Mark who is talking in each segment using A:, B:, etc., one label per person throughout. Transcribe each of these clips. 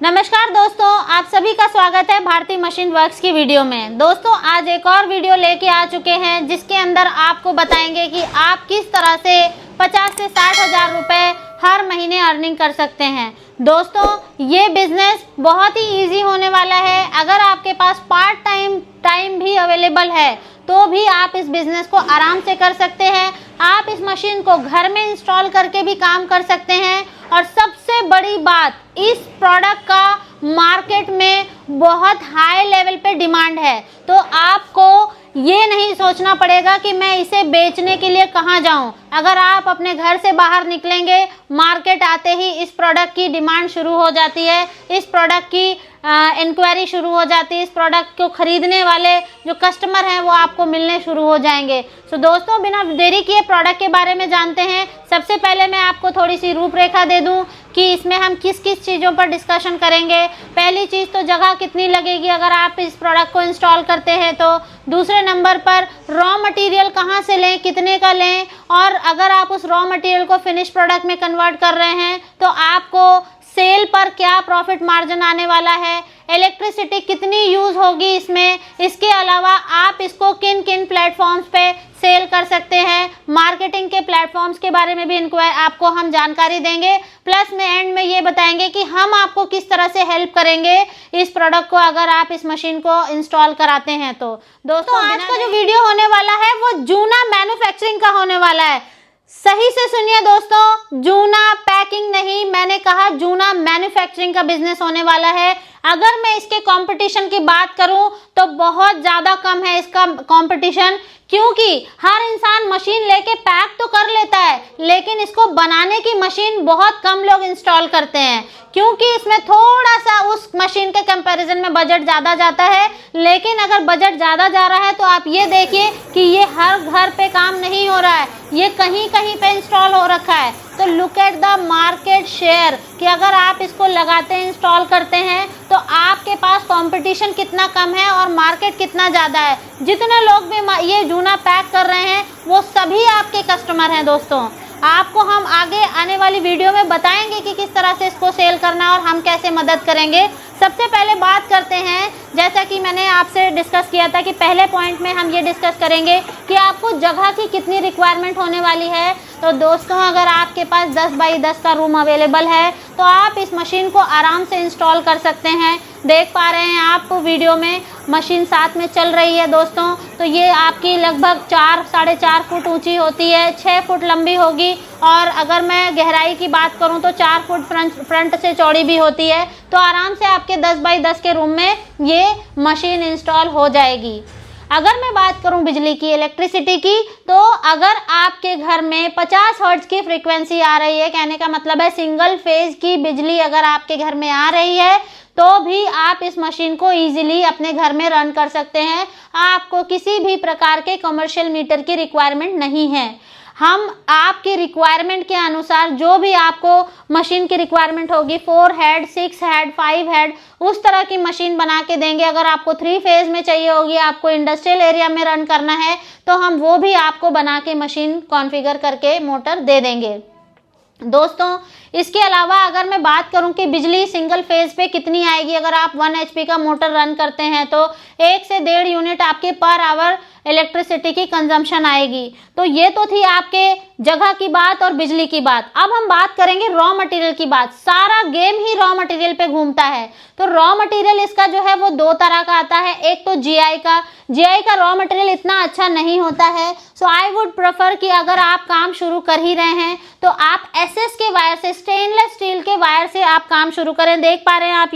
A: नमस्कार दोस्तों, आप सभी का स्वागत है भारती मशीन वर्क्स की वीडियो में। दोस्तों आज एक और वीडियो लेके आ चुके हैं जिसके अंदर आपको बताएंगे कि आप किस तरह से 50 से 60 हज़ार रुपये हर महीने अर्निंग कर सकते हैं। दोस्तों ये बिजनेस बहुत ही इजी होने वाला है। अगर आपके पास पार्ट टाइम भी अवेलेबल है तो भी आप इस बिजनेस को आराम से कर सकते हैं। आप इस मशीन को घर में इंस्टॉल करके भी काम कर सकते हैं और सबसे बड़ी बात, इस प्रोडक्ट का मार्केट में बहुत हाई लेवल पे डिमांड है। तो आपको ये नहीं सोचना पड़ेगा कि मैं इसे बेचने के लिए कहाँ जाऊं। अगर आप अपने घर से बाहर निकलेंगे, मार्केट आते ही इस प्रोडक्ट की डिमांड शुरू हो जाती है, इस प्रोडक्ट की इंक्वायरी शुरू हो जाती है। इस प्रोडक्ट को खरीदने वाले जो कस्टमर हैं वो आपको मिलने शुरू हो जाएंगे। तो दोस्तों बिना देरी किए प्रोडक्ट के बारे में जानते हैं। सबसे पहले मैं आपको थोड़ी सी रूपरेखा दे दूं कि इसमें हम किस किस चीज़ों पर डिस्कशन करेंगे। पहली चीज़ तो जगह कितनी लगेगी अगर आप इस प्रोडक्ट को इंस्टॉल करते हैं तो। दूसरे नंबर पर रॉ मटेरियल कहाँ से लें, कितने का लें, और अगर आप उस रॉ मटेरियल को फिनिश प्रोडक्ट में कन्वर्ट कर रहे हैं तो आपको सेल पर क्या प्रॉफिट मार्जिन आने वाला है, इलेक्ट्रिसिटी कितनी यूज़ होगी इसमें, इसके अलावा आप इसको किन किन प्लेटफॉर्म्स पे सेल कर सकते हैं, मार्केटिंग के प्लेटफॉर्म्स के बारे में भी आपको हम जानकारी देंगे। प्लस में एंड में ये बताएंगे कि हम आपको किस तरह से हेल्प करेंगे इस प्रोडक्ट को अगर आप इस मशीन को इंस्टॉल कराते हैं तो। दोस्तों आज का जो वीडियो होने वाला है वो जूना मैन्युफैक्चरिंग का होने वाला है। सही से सुनिए दोस्तों, जूना पैकिंग नहीं, मैंने कहा जूना मैन्युफैक्चरिंग का बिजनेस होने वाला है। अगर मैं इसके कंपटीशन की बात करूं तो बहुत ज़्यादा कम है इसका कंपटीशन, क्योंकि हर इंसान मशीन लेके पैक तो कर लेता है लेकिन इसको बनाने की मशीन बहुत कम लोग इंस्टॉल करते हैं, क्योंकि इसमें थोड़ा सा उस मशीन के कंपैरिजन में बजट ज़्यादा जाता है। लेकिन अगर बजट ज़्यादा जा रहा है तो आप ये देखिए कि ये हर घर पे काम नहीं हो रहा है, ये कहीं कहीं पे इंस्टॉल हो रखा है। तो look at the market share कि अगर आप इसको लगाते हैं, इंस्टॉल करते हैं तो आपके पास कंपटीशन कितना कम है और मार्केट कितना ज़्यादा है। जितने लोग भी ये जूना पैक कर रहे हैं वो सभी आपके कस्टमर हैं। दोस्तों आपको हम आगे आने वाली वीडियो में बताएंगे कि किस तरह से इसको सेल करना है और हम कैसे मदद करेंगे। सबसे पहले बात करते हैं, जैसा कि मैंने आपसे डिस्कस किया था कि पहले पॉइंट में हम ये डिस्कस करेंगे कि आपको जगह की कितनी रिक्वायरमेंट होने वाली है। तो दोस्तों अगर आपके पास 10 बाई 10 का रूम अवेलेबल है तो आप इस मशीन को आराम से इंस्टॉल कर सकते हैं। देख पा रहे हैं आप वीडियो में मशीन साथ में चल रही है दोस्तों। तो ये आपकी लगभग 4 साढ़े 4 फुट ऊंची होती है, 6 फुट लंबी होगी, और अगर मैं गहराई की बात करूं तो 4 फुट फ्रंट से चौड़ी भी होती है। तो आराम से आपके 10 बाई 10 के रूम में ये मशीन इंस्टॉल हो जाएगी। अगर मैं बात करूं बिजली की, इलेक्ट्रिसिटी की, तो अगर आपके घर में 50 हर्ट्ज की फ्रीक्वेंसी आ रही है, कहने का मतलब है सिंगल फेज की बिजली अगर आपके घर में आ रही है तो भी आप इस मशीन को इजीली अपने घर में रन कर सकते हैं। आपको किसी भी प्रकार के कमर्शियल मीटर की रिक्वायरमेंट नहीं है। हम आपकी रिक्वायरमेंट के अनुसार जो भी आपको मशीन की रिक्वायरमेंट होगी, 4 हेड, 6 हेड, 5 हेड, उस तरह की मशीन बना के देंगे। अगर आपको 3 फेज में चाहिए होगी, आपको इंडस्ट्रियल एरिया में रन करना है तो हम वो भी आपको बना के मशीन कॉन्फ़िगर करके मोटर दे देंगे। दोस्तों इसके अलावा अगर मैं बात करूं कि बिजली सिंगल फेज पे कितनी आएगी, अगर आप 1 HP का मोटर रन करते हैं तो 1 से 1.5 यूनिट आपके पर आवर इलेक्ट्रिसिटी की कंजम्पशन आएगी। तो ये तो थी आपके जगह की बात और बिजली की बात। अब हम बात करेंगे रॉ मटेरियल की बात। सारा गेम ही रॉ मटेरियल पे घूमता है। तो रॉ मटेरियल इसका जो है वो 2 तरह का आता है। एक तो जीआई का रॉ मटेरियल इतना अच्छा नहीं होता है। सो आई वुड प्रेफर कि अगर आप काम शुरू कर ही रहे हैं तो आप एसएस के वायर से, स्टेनलेस स्टील के वायर से आप काम शुरू करें। देख पा रहे हैं आप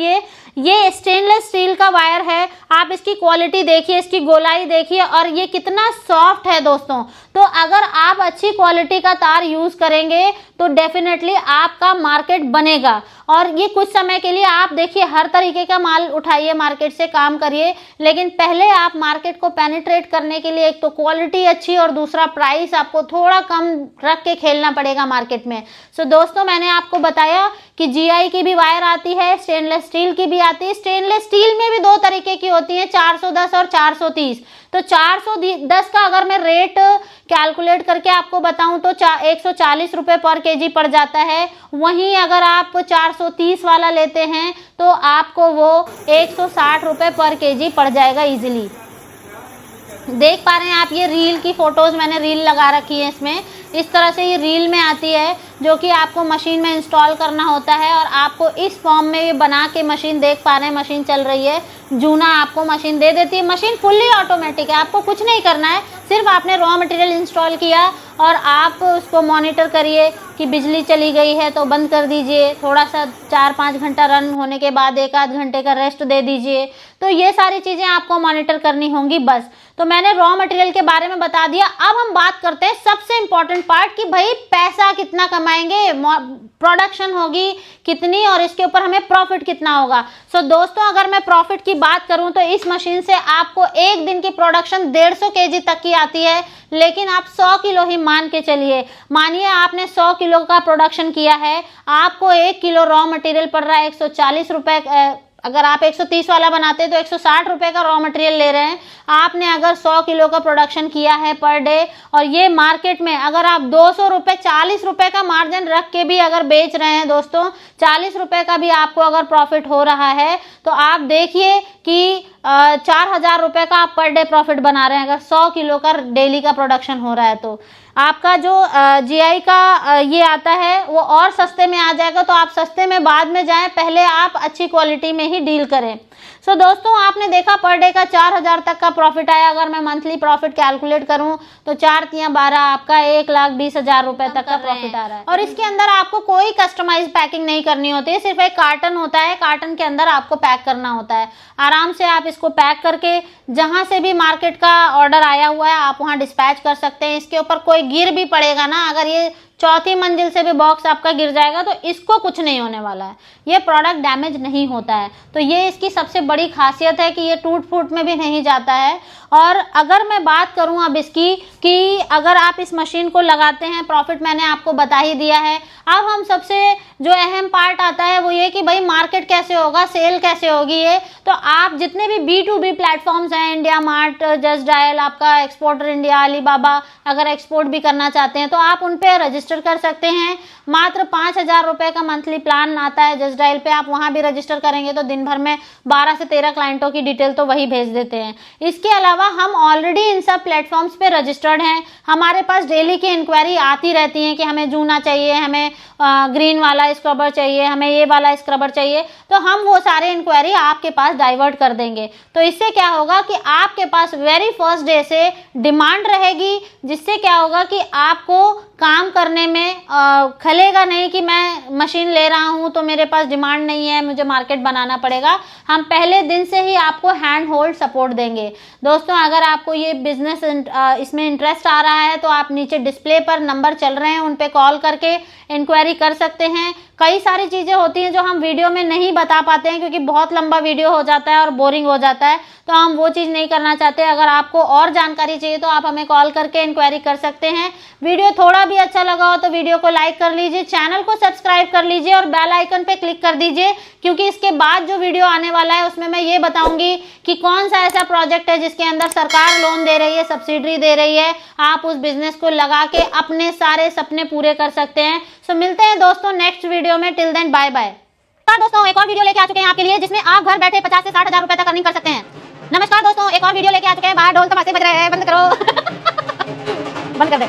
A: ये स्टेनलेस स्टील का वायर है। आप इसकी क्वालिटी देखिए, इसकी गोलाई देखिए और ये कितना सॉफ्ट है दोस्तों। तो अगर आप अच्छी क्वालिटी का तार यूज करेंगे तो डेफिनेटली आपका मार्केट बनेगा। और ये कुछ समय के लिए आप देखिए, हर तरीके का माल उठाइए, मार्केट से काम करिए, लेकिन पहले आप मार्केट को पेनिट्रेट करने के लिए एक तो क्वालिटी अच्छी और दूसरा प्राइस आपको थोड़ा कम रख के खेलना पड़ेगा मार्केट में। सो दोस्तों मैंने आपको बताया कि GI की भी वायर आती है, स्टेनलेस स्टील की भी आती है। स्टेनलेस स्टील में भी दो तरीके की होती है, 410 और 430। तो 410 का अगर मैं रेट कैलकुलेट करके आपको बताऊं तो 140 रुपये पर केजी पड़ जाता है। वहीं अगर आप 430 वाला लेते हैं तो आपको वो 160 रुपये पर केजी पड़ जाएगा इजीली। देख पा रहे हैं आप, ये रील की फोटोज मैंने रील लगा रखी है इसमें। इस तरह से ये रील में आती है जो कि आपको मशीन में इंस्टॉल करना होता है और आपको इस फॉर्म में ये बना के मशीन, देख पा रहे हैं मशीन चल रही है, जूना आपको मशीन दे देती है। मशीन फुल्ली ऑटोमेटिक है, आपको कुछ नहीं करना है, सिर्फ आपने रॉ मटेरियल इंस्टॉल किया और आप उसको मॉनिटर करिए कि बिजली चली गई है तो बंद कर दीजिए, थोड़ा सा 4-5 घंटा रन होने के बाद 1-आध घंटे का रेस्ट दे दीजिए। तो ये सारी चीज़ें आपको मॉनिटर करनी होंगी बस। तो मैंने रॉ मटेरियल के बारे में बता दिया। अब हम बात करते हैं सबसे इम्पोर्टेंट पार्ट कि भाई पैसा कितना कमाएंगे, प्रोडक्शन होगी कितनी और इसके ऊपर हमें प्रॉफिट कितना होगा। सो दोस्तों, अगर मैं प्रॉफिट की बात करूं तो इस मशीन से आपको एक दिन की प्रोडक्शन 150 kg तक की आती है, लेकिन आप 100 किलो ही मान के चलिए। मानिए आपने 100 किलो का प्रोडक्शन किया है, आपको 1 किलो रॉ मटेरियल पड़ रहा है 140 रुपये। अगर आप 130 वाला बनाते हैं तो 160 रुपये का रॉ मटेरियल ले रहे हैं। आपने अगर 100 किलो का प्रोडक्शन किया है पर डे, और ये मार्केट में अगर आप 200 रुपये 40 रुपये का मार्जिन रख के भी अगर बेच रहे हैं दोस्तों, 40 रुपये का भी आपको अगर प्रॉफिट हो रहा है तो आप देखिए कि 4000 रुपये का आप पर डे प्रॉफिट बना रहे हैं अगर 100 किलो का डेली का प्रोडक्शन हो रहा है। तो आपका जो GI का ये आता है वो और सस्ते में आ जाएगा। तो आप सस्ते में बाद में जाएं, पहले आप अच्छी क्वालिटी में ही डील करें। सो दोस्तों, आपने देखा पर डे का 4000 तक का प्रॉफिट आया। अगर मैं मंथली प्रॉफिट कैलकुलेट करूं तो 4 × 12 आपका 1,20,000 रुपए तक का प्रॉफिट आ रहा है। और इसके अंदर आपको कोई कस्टमाइज पैकिंग नहीं करनी होती है, सिर्फ एक कार्टन होता है, कार्टन के अंदर आपको पैक करना होता है। आराम से आप इसको पैक करके जहां से भी मार्केट का ऑर्डर आया हुआ है आप वहां डिस्पैच कर सकते हैं। इसके ऊपर कोई गिर भी पड़ेगा ना, अगर ये 4थी मंजिल से भी बॉक्स आपका गिर जाएगा तो इसको कुछ नहीं होने वाला है, ये प्रोडक्ट डैमेज नहीं होता है। तो ये इसकी सबसे बड़ी खासियत है कि ये टूट फूट में भी नहीं जाता है। और अगर मैं बात करूं अब इसकी कि अगर आप इस मशीन को लगाते हैं, प्रॉफिट मैंने आपको बता ही दिया है। अब हम सबसे जो अहम पार्ट आता है वो ये कि भाई मार्केट कैसे होगा, सेल कैसे होगी ये। तो आप जितने भी B2B प्लेटफॉर्म्स हैं, इंडिया मार्ट, जस्ट डायल, आपका एक्सपोर्टर इंडिया, अलीबाबा, अगर एक्सपोर्ट भी करना चाहते हैं तो आप उन पे रजिस्टर कर सकते हैं। मात्र 5000 रुपये का मंथली प्लान आता है जस्ट डायल पे, आप वहां भी रजिस्टर करेंगे तो दिन भर में 12 से 13 क्लाइंटों की डिटेल तो वही भेज देते हैं। इसके अलावा हम ऑलरेडी इन सब प्लेटफॉर्म्स पे रजिस्टर्ड हैं। हमारे पास डेली की इंक्वायरी आती रहती है कि हमें जूना चाहिए, हमें ग्रीन वाला स्क्रबर चाहिए, हमें ये वाला स्क्रबर चाहिए। तो हम वो सारे इंक्वायरी आपके पास डाइवर्ट कर देंगे। तो इससे क्या होगा कि आपके पास वेरी फर्स्ट डे से डिमांड रहेगी, जिससे क्या होगा कि आपको काम करने में खलेगा नहीं कि मैं मशीन ले रहा हूं तो मेरे पास डिमांड नहीं है, मुझे मार्केट बनाना पड़ेगा। हम पहले दिन से ही आपको हैंड होल्ड सपोर्ट देंगे। दोस्तों, अगर आपको ये बिजनेस इसमें इंटरेस्ट आ रहा है तो आप नीचे डिस्प्ले पर नंबर चल रहे हैं, उन पे कॉल करके इंक्वायरी कर सकते हैं। कई सारी चीज़ें होती हैं जो हम वीडियो में नहीं बता पाते हैं क्योंकि बहुत लंबा वीडियो हो जाता है और बोरिंग हो जाता है, तो हम वो चीज़ नहीं करना चाहते। अगर आपको और जानकारी चाहिए तो आप हमें कॉल करके इंक्वायरी कर सकते हैं। वीडियो थोड़ा भी अच्छा लगा हो तो वीडियो को लाइक कर लीजिए, चैनल को सब्सक्राइब कर लीजिए और बेल आइकन पे क्लिक कर दीजिए, क्योंकि इसके बाद जो वीडियो आने वाला है उसमें मैं ये बताऊंगी कि कौन सा ऐसा प्रोजेक्ट है जिसके अंदर सरकार लोन दे रही है, सब्सिडी दे रही है, आप उस बिजनेस को लगा के अपने सारे सपने पूरे कर सकते हैं। सो मिलते हैं दोस्तों नेक्स्ट वीडियो में, टिल देन बाय बाय। दोस्तों, एक और वीडियो लेके आ चुके हैं आपके लिए जिसमें आप घर बैठे 50 से 60 हजार रुपए तक अर्निंग कर सकते हैं। नमस्कार दोस्तों, एक और वीडियो लेके आ चुके हैं, बाहर ढोल तमाशे बज रहे हैं, बंद करो बंद कर दे।